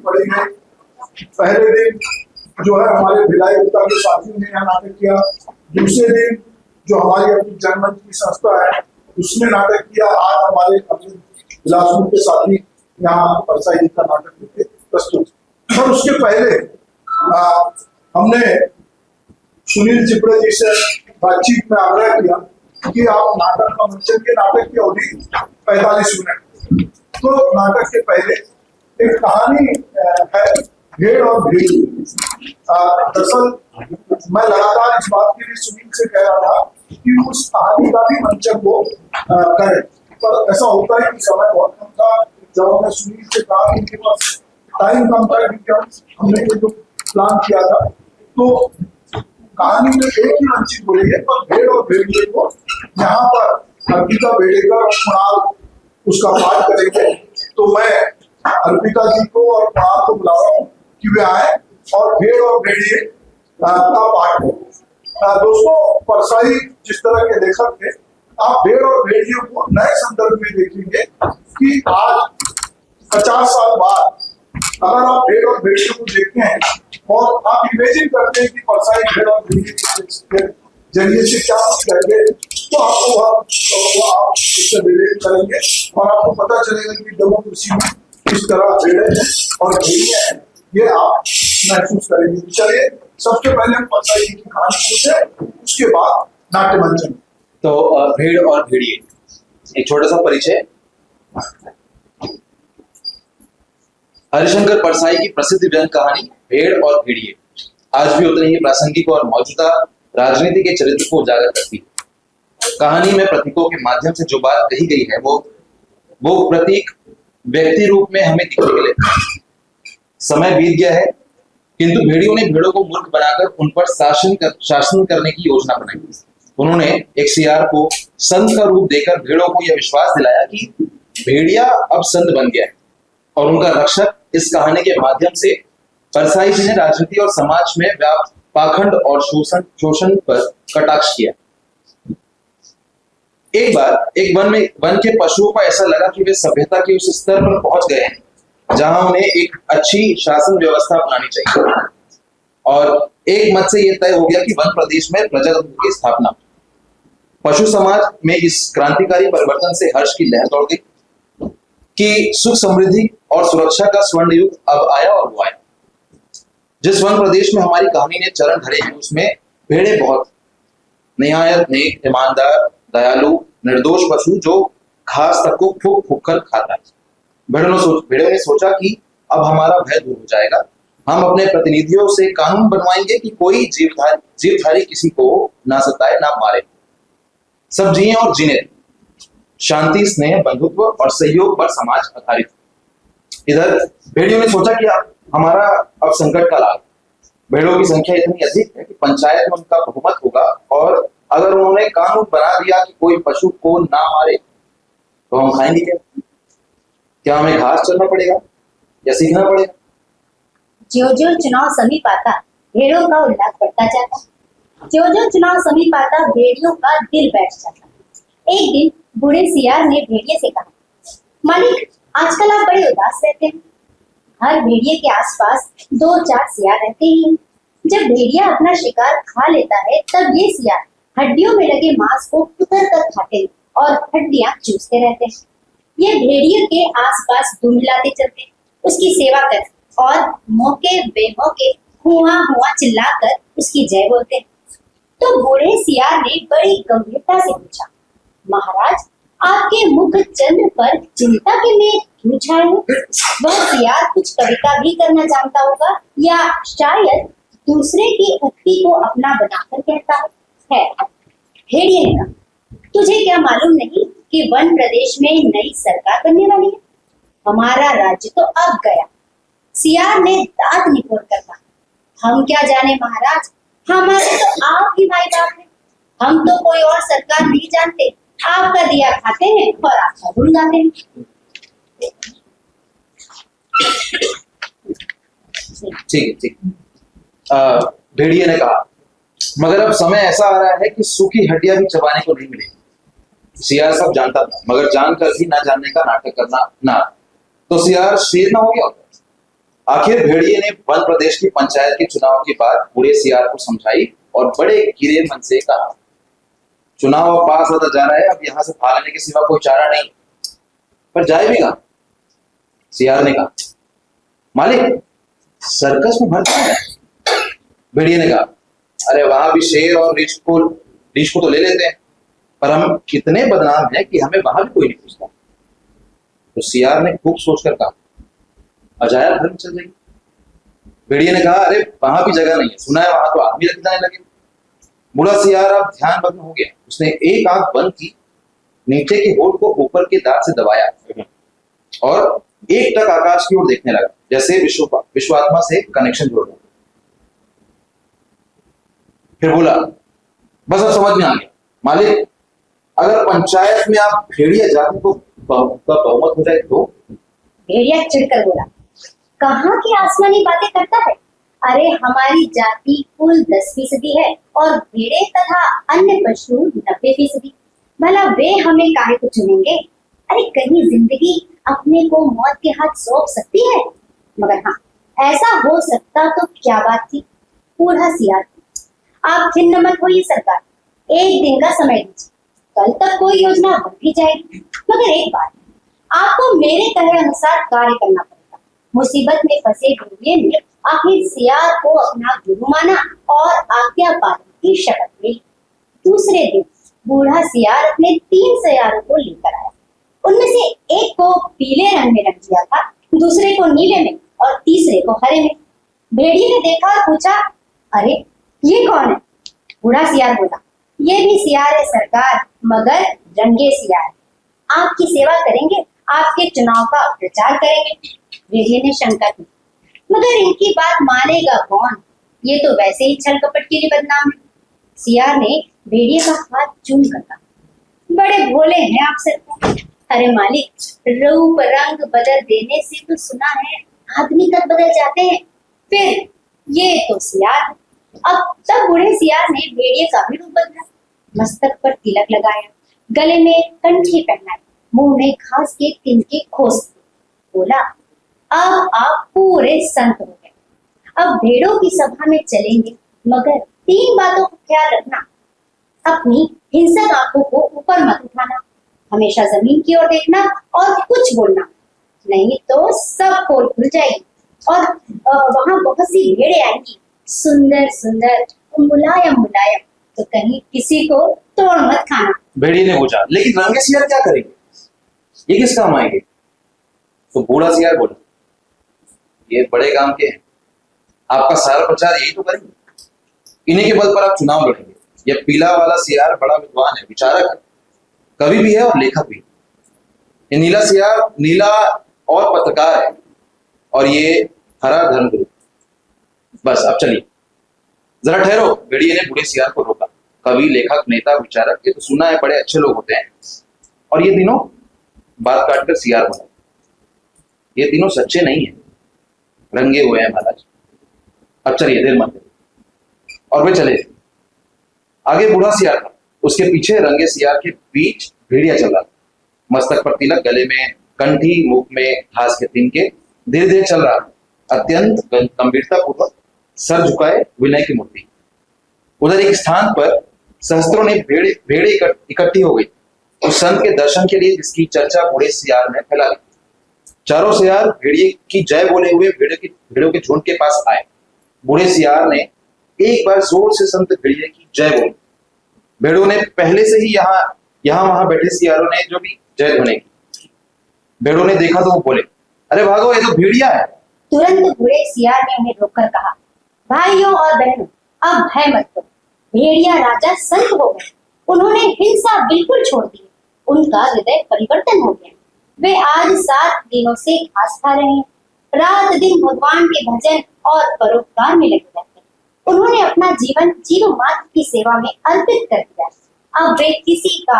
पड़ी है। पहले दिन जो है हमारे भिलाई गुप्ता के साथियों ने यहाँ नाटक किया। दूसरे दिन जो हमारी अपनी जनमंच की संस्था है उसने नाटक किया। आज हमारे अपने बिलासपुर के साथी यहाँ परसाई जी का नाटक करके प्रस्तुत। और उसके पहले हमने सुनील चिपड़े जी से बातचीत में आग्रह किया कि आप नाटक का मंचन के नाटक की अवधि 45 मिनट। तो नाटक के पहले एक कहानी है भेड़ और भेड़ी। दरअसल मैं लगातार इस बात के लिए सुनील से कह रहा था कि उस कहानी का भी मंचन वो करें, पर ऐसा होता है कि समय बहुत कम था। जब हमने सुनील से कहा कि उनके पास टाइम कम था, क्योंकि हमने ये जो प्लान किया था, तो कहानी में एक ही मंचित हो रही है, पर भेड़ और भेड़िए को यहाँ पर अर्पिता बेड़ेकर और कुणाल उसका पाठ करेंगे। तो मैं अर्पिता जी को और कुणाल को बुला रहा हूँ कि वे आए और भेड़ और भेड़िए का पाठ करें। दोस्तों, परसाई जिस तरह के लेखक थे, आप भेड़ और भेड़ियों को नए संदर्भ में देखेंगे कि आज 50 साल बाद अगर आप भेड़ और भेड़ियों को देखते हैं और आप इमेजिन करते हैं कि परसाई भेड़ और भेड़िए के जरिए से क्या करेंगे, तो आपको आप इससे रिलेट करेंगे और आपको पता चलेगा कि डेमोक्रेसी में किस तरह भेड़े हैं और भेड़िए हैं, ये आप महसूस करेंगे। चलिए, सबसे पहले हम परसाई जी की कहानी सुनते, उसके बाद नाट्य मंचन। तो भेड़ और भेड़िए, एक छोटा सा परिचय। हरिशंकर परसाई की प्रसिद्ध व्यंग्य कहानी भेड़ और भेड़िए आज भी उतनी ही प्रासंगिक और मौजूदा राजनीति के चरित्र को उजागर करती है। कहानी में प्रतीकों के माध्यम से जो बात कही गई है वो प्रतीक व्यक्ति रूप में हमें दिखने के लिए। समय बीत गया है, किंतु भेड़ियों ने भेड़ों को मूर्ख बनाकर उन पर शासन करने की योजना बनाई। उन्होंने एक सियार को संत का रूप देकर भेड़ों को यह विश्वास दिलाया कि भेड़िया अब संत बन गया है और उनका रक्षक। इस कहानी के माध्यम से परसाई जी ने राजनीति और समाज में व्याप्त पाखंड और शोषण पर कटाक्ष किया। एक बार एक वन के पशुओं को ऐसा लगा कि वे सभ्यता के उस स्तर पर पहुंच गए हैं जहां उन्हें एक अच्छी शासन व्यवस्था अपनानी चाहिए, और एक मत से यह तय हो गया कि वन प्रदेश में प्रजातंत्र की स्थापना। पशु समाज में इस क्रांतिकारी परिवर्तन से हर्ष की लहर दौड़ गई कि सुख समृद्धि और सुरक्षा का स्वर्ण युग अब आया और वो आया। जिस वन प्रदेश में हमारी कहानी ने चरण धरे हैं उसमें भेड़े बहुत निहायत नेक, ईमानदार, दयालु, निर्दोष पशु जो घास तक को फूक फूक कर खाता है। भेड़ों ने सोचा कि अब हमारा भय दूर हो जाएगा। हम अपने प्रतिनिधियों से कानून बनवाएंगे कि कोई जीवधारी किसी को ना सताए ना मारे, सब जिए और जीने। शांति, स्नेह, बंधुत्व और सहयोग पर समाज आधारित। इधर भेड़ियों ने सोचा कि हमारा अब संकट का लाभ। भेड़ों की संख्या इतनी अधिक है कि पंचायत में उनका बहुमत होगा, और अगर उन्होंने कानून बना दिया कि कोई पशु को ना मारे तो हम खाएंगे क्या? क्या हमें घास चलना पड़ेगा या सीखना पड़ेगा? जो चुनाव समीप आता, भेड़ों का उल्लास बढ़ता जाता। जो चुनाव समीप आता, भेड़ियों का दिल बैठ जाता। एक दिन बूढ़े सियार ने भेड़िए से कहा, मालिक, आजकल आप बड़े उदास रहते हैं। हर भेड़िए के आसपास 2-4 सियार रहते ही। जब भेड़िया अपना शिकार खा लेता है तब ये सियार हड्डियों में लगे मांस को कुतर कर खाते हैं और हड्डियां चूसते रहते हैं। ये भेड़िए के आसपास दुम हिलाते चलते, उसकी सेवा करते और मौके बेमौके हुआ हुआ चिल्लाकर उसकी जय बोलते। तो बूढ़े सियार ने बड़ी गंभीरता से पूछा, महाराज, आपके मुख चंद्र पर चिंता के मेघ क्यों छाए हो? वह सियार कुछ कविता भी करना जानता होगा या शायद दूसरे की उक्ति को अपना बनाकर कहता है। भेड़िए ने कहा, तुझे क्या मालूम नहीं कि वन प्रदेश में नई सरकार बनने वाली है? हमारा राज्य तो अब गया। सियार ने दांत निकोड़ कर कहा, हम क्या जाने महाराज, हमारे तो आप ही भाई बाप हैं। हम तो कोई और सरकार नहीं जानते, आपका दिया खाते हैं और आपका गुण गाते हैं। ठीक। भेड़िए ने कहा, मगर अब समय ऐसा आ रहा है कि सूखी हड्डियां भी चबाने को नहीं मिलेगी। सियार सब जानता था, मगर जानकर भी ना जानने का नाटक करना ना, तो सियार शेर ना हो गया। आखिर भेड़िए ने वन प्रदेश की पंचायत के चुनाव की बात बूढ़े सियार को समझाई और बड़े गिरे मन से कहा, चुनाव अब पास होता जा रहा है, अब यहाँ से भागने के सिवा कोई चारा नहीं, पर जाए भी कहाँ? सियार ने कहा, मालिक सर्कस में भर है। भेड़िए ने कहा, अरे वहां भी शेर और रीछ को तो ले लेते हैं, पर हम कितने बदनाम हैं कि हमें वहां भी कोई नहीं पूछता। तो सियार ने खूब सोचकर कहा, अजायब घर में चल जाएगी। भेड़िए ने कहा, अरे वहां भी जगह नहीं है, सुना है वहां तो आदमी रखने लगे। बूढ़ा सियार अब ध्यान भग्न हो गया। उसने एक आंख बंद की, नीचे के होठ को ऊपर के दांत से दबाया और एक टक आकाश की ओर देखने लगा, जैसे विश्वात्मा से कनेक्शन जोड़ रहा। फिर बोला, बस अब समझ में आ गया मालिक, अगर पंचायत में आप भेड़िया जाति को बहुमत हो जाए तो? भेड़िया चिढ़कर बोला, कहाँ की आसमानी बातें करता है? अरे हमारी जाति कुल 10% है और भेड़े तथा अन्य पशु 90%। भला वे हमें काहे को चुनेंगे? अरे कहीं जिंदगी अपने को मौत के हाथ सौंप सकती है? मगर हाँ, ऐसा हो सकता तो क्या बात थी? बूढ़ा सियार, आप खिन्न मत होइए सरकार, एक दिन का समय दीजिए, कल तक कोई योजना बन भी जाएगी। मगर एक बात, आपको मेरे कहे अनुसार कार्य करना पड़ेगा। मुसीबत में फंसे भेड़िए ने आखिर सियार को अपना गुरु माना और आज्ञा पालन की शपथ ली। दूसरे दिन बूढ़ा सियार अपने 3 सयारों को लेकर आया। उनमें से एक को पीले रंग में रंग दिया था, दूसरे को नीले में और तीसरे को हरे में। भेड़िए ने देखा और पूछा, अरे ये कौन है? बूढ़ा सियार बोला, ये भी सियार है सरकार, मगर रंगे सियार। आपकी सेवा करेंगे, आपके चुनाव का प्रचार करेंगे। भेड़िए ने शंका की, मगर इनकी बात मानेगा कौन? ये तो वैसे ही छल कपट के लिए बदनाम है। सियार ने भेड़िए का हाथ चूम कर कहा, बड़े भोले हैं आप सरकार। अरे मालिक, रूप रंग बदल देने से तो सुना है आदमी कब बदल जाते हैं, फिर ये तो सियार। अब तब बूढ़े सियार ने भेड़िए का भी रूप बदला, मस्तक पर तिलक लगाया, गले में कंठी पहनाई, मुंह में घास के तिनके खोस दिए। बोला, अब आप पूरे संत हो गए, अब भेड़ों की सभा में चलेंगे, मगर 3 बातों का ख्याल रखना। अपनी हिंसक आंखों को ऊपर मत उठाना, हमेशा जमीन की ओर देखना और कुछ बोलना नहीं तो सब पोल खुल जाएगी और वहां बहुत सी भेड़े आएंगी, सुंदर सुंदर, मुलायम मुलायम, तो कहीं किसी को तोड़ मत खाना। भेड़िए ने पूछा, लेकिन रंगे सियार क्या करेंगे, ये किस काम आएंगे? तो बूढ़ा सियार बोला, ये बड़े काम के हैं, आपका सारा प्रचार यही तो करेंगे, इन्हीं के बल पर आप चुनाव लड़ेंगे। यह पीला वाला सियार बड़ा विद्वान है, विचारक है, कवि भी है और लेखक भी। ये नीला सियार नीला और पत्रकार है, और ये हरा धर्मगुरु। बस अब चलिए, जरा ठहरो। भेड़िए ने बूढ़े सियार को रोका, कवि, लेखक, नेता, विचारक, ये तो सुना है बड़े अच्छे लोग होते हैं, और ये तीनों बात काटकर सियार बोला, ये तीनों सच्चे नहीं है, रंगे हुए हैं महाराज। अब चलिए, देर मत। और वे चले। आगे बूढ़ा सियार था, उसके पीछे रंगे सियार के बीच भेड़िया चल रहा था, मस्तक पर तिलक, गले में कंठी, मुख में घास के तिनके, धीरे धीरे चल रहा, अत्यंत गंभीरता पूर्वक, सर झुकाए, विनय की मूर्ति। उधर एक स्थान पर सहस्त्रों ने भेड़े इकट्ठी हो गई उस संत के दर्शन के लिए, जिसकी चर्चा बूढ़े सियार ने फैला दी। चारों सियार भेड़िए की जय बोले हुए भेड़ों के झुंड के पास आए। बूढ़े सियार ने एक बार जोर से संत भेड़िए की जय बोली। भेड़ों ने पहले से ही यहाँ वहां बैठे सियारों ने जो भी जय ध्वनि की। भेड़ों ने देखा तो वो बोले, अरे भागो, ये तो भेड़िया है। तुरंत बूढ़े सियार ने उन्हें रोककर कहा, भाइयों और बहनों, अब भय मत करो, भेड़िया राजा संत हो गए, उन्होंने हिंसा बिल्कुल छोड़ दी, उनका हृदय परिवर्तन हो गया। वे आज 7 दिनों से घास खा रहे हैं, रात दिन भगवान के भजन और परोपकार में लगे रहते हैं। उन्होंने अपना जीवन जीव मात्र की सेवा में अर्पित कर दिया। अब वे किसी का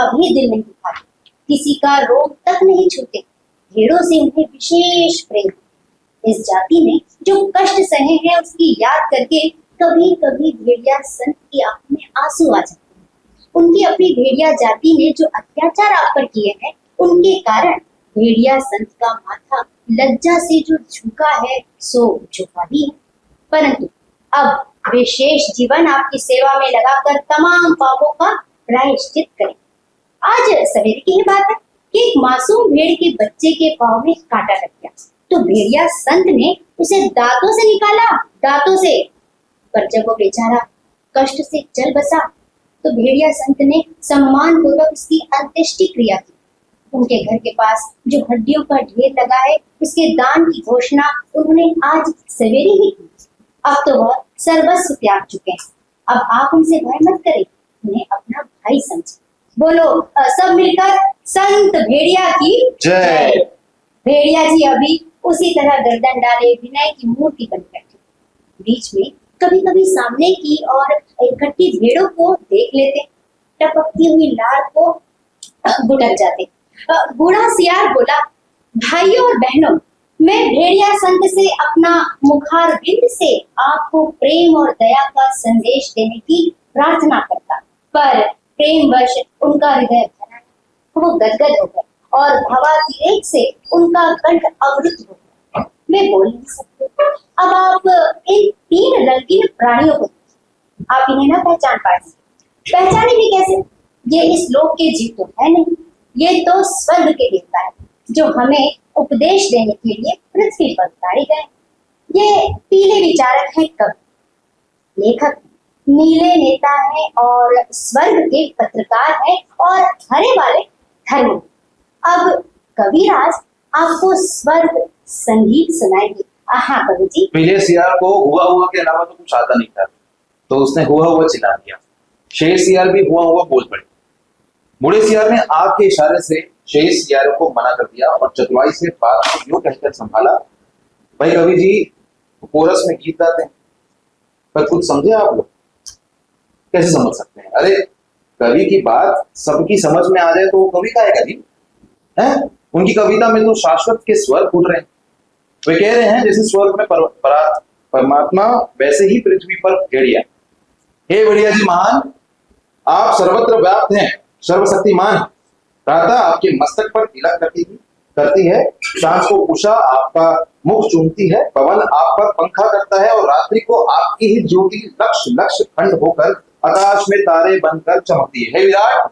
भी दिल नहीं दुखाते, किसी का रोग तक नहीं छूते। भेड़ों से उन्हें विशेष प्रेम। इस जाति ने जो कष्ट सहे हैं, उसकी याद करके कभी कभी भेड़िया संत की आंखों में आंसू आ जाते हैं। उनकी अपनी भेड़िया जाति ने जो अत्याचार आप पर किए हैं, उनके कारण भेड़िया संत का माथा लज्जा से जो झुका है सो झुका ही है, परंतु अब वे शेष जीवन आपकी सेवा में लगाकर तमाम पापों का प्रायश्चित करें। आज सवेरे की ही बात है कि एक मासूम भेड़ के बच्चे के पांव में कांटा लग गया, तो भेड़िया संत ने उसे दांतों से निकाला, दांतों से। पर जब वो बेचारा कष्ट से चल बसा तो भेड़िया संत ने सम्मान पूर्वक उसकी अंत्येष्टि क्रिया की। उनके घर के पास जो हड्डियों का ढेर लगा है उसके दान की घोषणा उन्होंने आज सवेरे ही की। अब तो वह सर्वस्व त्याग चुके हैं। अब आप उनसे भय मत करें, उन्हें अपना भाई समझे। बोलो सब मिलकर संत भेड़िया की जय। भेड़िया जी अभी उसी तरह गर्दन डाले विनय की मूर्ति बन बैठे। बीच में कभी कभी सामने की और इकट्ठी भेड़ों को देख लेते, टपकती हुई लार को गुटक जाते। बूढ़ा सियार बोला, भाइयों और बहनों, मैं भेड़िया संत से अपना मुखार बिंद से आपको प्रेम और दया का संदेश देने की प्रार्थना करता, पर प्रेमवश उनका हृदय भरा, वो गदगद हो गए और भावातिरेक से उनका कंठ अवरुद्ध हो गया। मैं बोल नहीं सकती। अब आप इन 3 रंगीन प्राणियों को, आप इन्हें ना पहचान पाए, पहचाने भी कैसे? ये इस लोक के जीव तो है नहीं, ये तो स्वर्ग के देवता है जो हमें उपदेश देने के लिए पृथ्वी पर उतारे गए। ये पीले विचारक हैं, कवि, लेखक, नीले नेता हैं और स्वर्ग के पत्रकार हैं और हरे वाले धर्म। अब कविराज आपको स्वर्ग संगीत सुनाएंगे। हाँ कवि जी। पीले सियार को हुआ हुआ के अलावा तो कुछ आता नहीं था, तो उसने हुआ हुआ चिल्ला दिया। शेर सियार भी हुआ हुआ बोल पड़े। बूढ़े सियार ने आग के इशारे से शेष सियारों को मना कर दिया और चतुराई से बात को यूं कहकर संभाला, भाई कवि जी कोरस में गीत गाते हैं, पर कुछ समझे आप लोग? कैसे समझ सकते हैं? अरे कवि की बात सबकी समझ में आ जाए तो वो कवि गाएगा जी, हैं? उनकी कविता में तो शाश्वत के स्वर फूट रहे हैं। वे कह रहे हैं जैसे स्वर्ग में परमात्मा वैसे ही पृथ्वी पर भेड़िया। हे भेड़िया जी महान, आप सर्वत्र व्याप्त हैं, सर्वशक्तिमान। प्रातः आपके मस्तक पर तिलक करती है, सांझ को उषा आपका मुख चूमती है, पवन आप पर पंखा करता है और रात्रि को आपकी ही ज्योति लक्ष लक्ष खंड होकर आकाश में तारे बनकर चमकती है। हे विराट,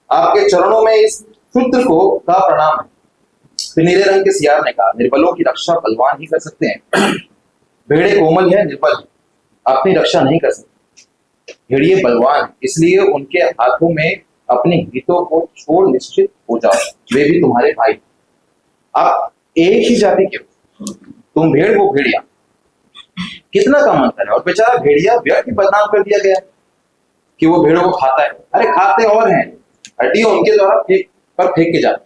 आपके चरणों में इस शूद्र को का प्रणाम है। फिर नीले रंग के सियार ने कहा, निर्बलों की रक्षा बलवान ही कर सकते हैं। भेड़े कोमल है, निर्बल अपनी रक्षा नहीं कर सकते। भेड़िए बलवान, इसलिए उनके हाथों में अपने हितों को छोड़ निश्चित हो जाओ, वे भी तुम्हारे भाई। आप एक ही जाति के हो, तुम भेड़ वो भेड़िया, कितना कम अंतर है। और बेचारा भेड़िया व्यर्थ बदनाम कर दिया गया कि वो भेड़ों को खाता है। अरे खाते और हैं, हड्डियां उनके द्वारा फेंक के जाते,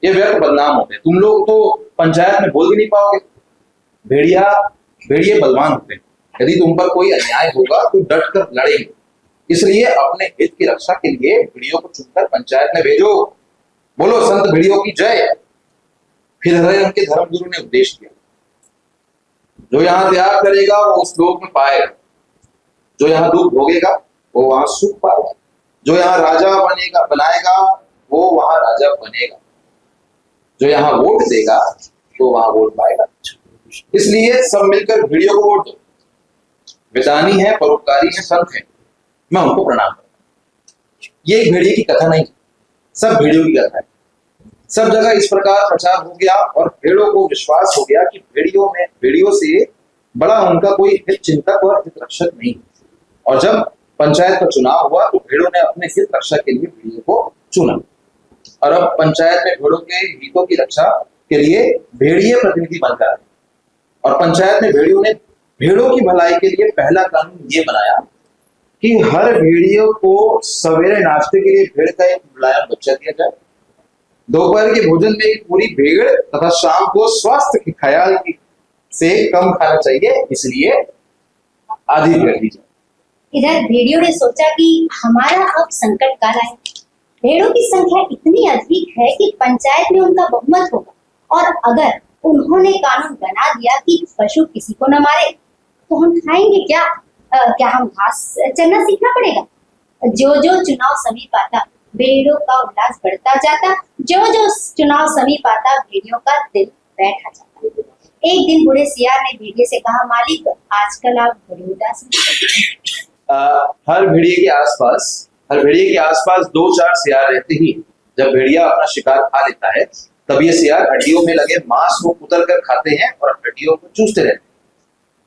ये व्यर्थ बदनाम होते। तुम लोग तो पंचायत में बोल भी नहीं पाओगे। भेड़िए बलवान होते हैं, यदि तुम पर कोई अन्याय होगा तो डट कर लड़ेंगे। इसलिए अपने हित की रक्षा के लिए भेड़ियों को चुनकर पंचायत में भेजो। बोलो संत भेड़ियों की जय। फिर हरे रंग के धर्मगुरु ने उपदेश किया, जो यहाँ त्याग करेगा वो उस लोक में पाएगा, जो यहाँ दुख भोगेगा वो वहां सुख पाएगा, जो यहाँ राजा बनाएगा वो वहां राजा बनेगा, जो यहाँ वोट देगा तो वहां वोट पाएगा। इसलिए सब मिलकर भेड़ियों को वोट दो। विदानी है, परोपकारी है, संत है, मैं उनको प्रणाम करता हूं। ये एक भेड़िए की कथा नहीं, सब भेड़ियों की कथा है। सब जगह इस प्रकार प्रचार हो गया और भेड़ों को विश्वास हो गया कि भेड़ियों से बड़ा उनका कोई हित चिंतक और हित रक्षक नहीं। और जब पंचायत का चुनाव हुआ तो भेड़ों ने अपने हित रक्षा के लिए भेड़िए को चुना, और अब पंचायत में भेड़ों के हितों की रक्षा के लिए भेड़िए प्रतिनिधि बनकर आए। और पंचायत में भेड़ियों ने भेड़ों की भलाई के लिए पहला कानून ये बनाया कि हर भेड़ियों को सवेरे नाश्ते के लिए भेड़ का एक मुलायम बच्चा दिया जाए, दोपहर के भोजन में एक पूरी भेड़ तथा शाम को स्वास्थ्य के ख्याल से कम खाना चाहिए, इसलिए आधी भेड़ दी जाए। इधर भेड़ियों ने सोचा कि हमारा अब संकट काल है। भेड़ों की संख्या इतनी अधिक है कि पंचायत में उनका बहुमत होगा, और अगर उन्होंने कानून बना दिया कि पशु किसी को न मारे तो हम खाएंगे क्या? क्या हम घास चरना सीखना पड़ेगा? जो जो चुनाव समीप आता भेड़ों का उल्लास बढ़ता जाता, जो जो चुनाव समीप आता भेड़ियों का दिल बैठा जाता। एक दिन बूढ़े सियार ने भेड़िए से कहा, मालिक आजकल आप बड़े उदास हैं। हर भेड़िए के आसपास 2-4 सियार रहते ही जब भेड़िया अपना शिकार खा लेता है तब ये सियार हड्डियों में लगे मांस को कुतर कर खाते हैं और हड्डियों को चूसते रहते हैं।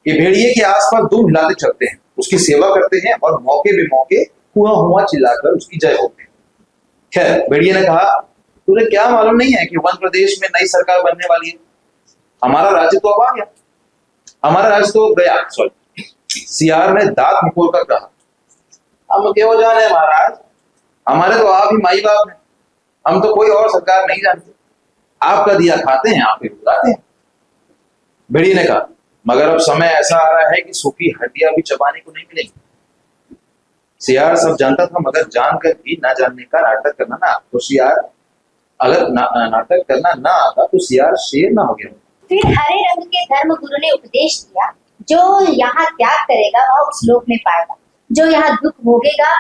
ये भेड़िए के आसपास दूध हिलाते चलते हैं, उसकी सेवा करते हैं और मौके बेमौके हुआ हुआ चिल्लाकर उसकी जय होते हैं। खैर, भेड़िए ने कहा, तुझे क्या मालूम नहीं है कि वन प्रदेश में नई सरकार बनने वाली है? हमारा राज्य तो अब आ गया, हमारा राज्य तो गया। सॉरी, सियार ने दांत निकोल कर कहा, हम क्यों जाने महाराज, हमारे तो आप ही माई बाप हैं, हम तो कोई और सरकार नहीं जानते। आपका दिया खाते हैं, आप ही बुलाते हैं। भेड़िए ने कहा, मगर अब समय ऐसा आ रहा है कि सूखी हड्डियां भी चबाने को नहीं मिलेंगी। सियार सब जानता था, मगर जानकर भी ना जानने का नाटक करना ना तो सियार अगर नाटक करना ना आता तो सियार शेर ना हो गया। फिर हरे रंग के धर्म गुरु ने उपदेश दिया, जो यहाँ त्याग करेगा वह उस लोक में पाएगा, जो यहाँ दुख भोगेगा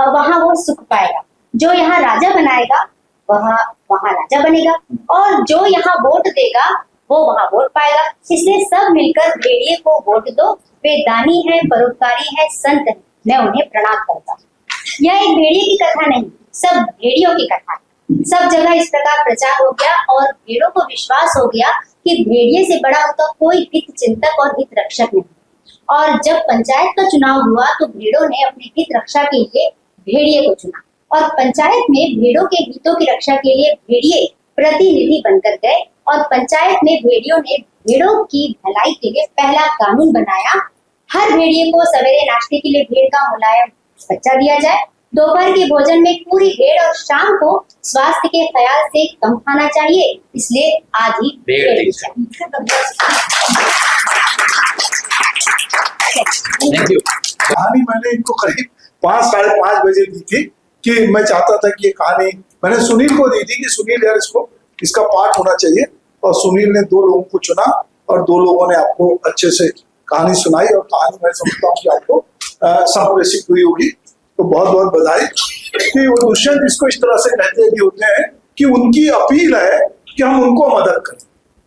वहां वो सुख पाएगा, जो यहाँ राजा बनाएगा वहां राजा बनेगा, और जो यहाँ वोट देगा वो वहां वोट पाएगा। इसलिए सब मिलकर भेड़िए को वोट दो, वे दानी है, परोपकारी है, संत है, मैं उन्हें प्रणाम करता हूँ। यह एक भेड़िए की कथा नहीं, सब भेड़ियों की कथा है। सब जगह इस प्रकार प्रचार हो गया और भेड़ों को विश्वास हो गया कि भेड़िए से बड़ा उनका कोई हित चिंतक और हित रक्षक नहीं। और जब पंचायत का चुनाव हुआ तो भेड़ों ने अपने हित रक्षा के लिए भेड़िए को चुना, और पंचायत में भेड़ों के हितों की रक्षा के लिए भेड़िए प्रतिनिधि बनकर गए, और पंचायत में भेड़ियों ने भेड़ों की भलाई के लिए पहला कानून बनाया, हर भेड़िए को सवेरे नाश्ते के लिए भेड़ का मुलायम बच्चा दिया जाए, दोपहर के भोजन में पूरी भेड़, और शाम को स्वास्थ्य के ख्याल से कम खाना चाहिए, इसलिए आधी भेड़ दी जाए। Thank you. कहानी मैंने इनको करीब 5-5:30 बजे दी थी कि मैं चाहता था कि ये कहानी मैंने सुनील को दी थी कि सुनील यार इसका पाठ होना चाहिए, और सुनील ने 2 लोगों को चुना और 2 लोगों ने आपको अच्छे से कहानी सुनाई, और कहानी मैं समझता हूँ कि आपको संप्रेषित हुई होगी। तो बहुत बहुत बधाई कि वो दुष्यंत इसको इस तरह से कहते भी होते हैं कि उनकी अपील है कि हम उनको मदद करें,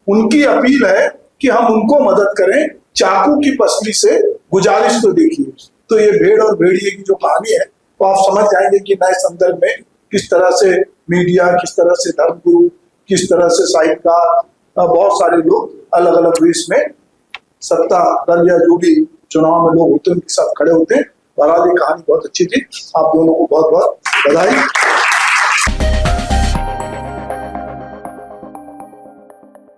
उनकी अपील है कि हम उनको मदद करें, चाकू की पसली से गुजारिश तो देखिए। तो ये भेड़ और भेड़िए की जो कहानी है वो आप समझ जाएंगे कि नए संदर्भ में किस तरह से मीडिया, किस तरह से धर्मगुरु, किस तरह से साहित्यकार, बहुत सारे लोग अलग अलग वेश में सत्ता दल या जो भी चुनाव में लोग होते हैं उनके साथ खड़े होते हैं। बहरहाल ये कहानी बहुत अच्छी थी, आप दोनों को बहुत बहुत बधाई।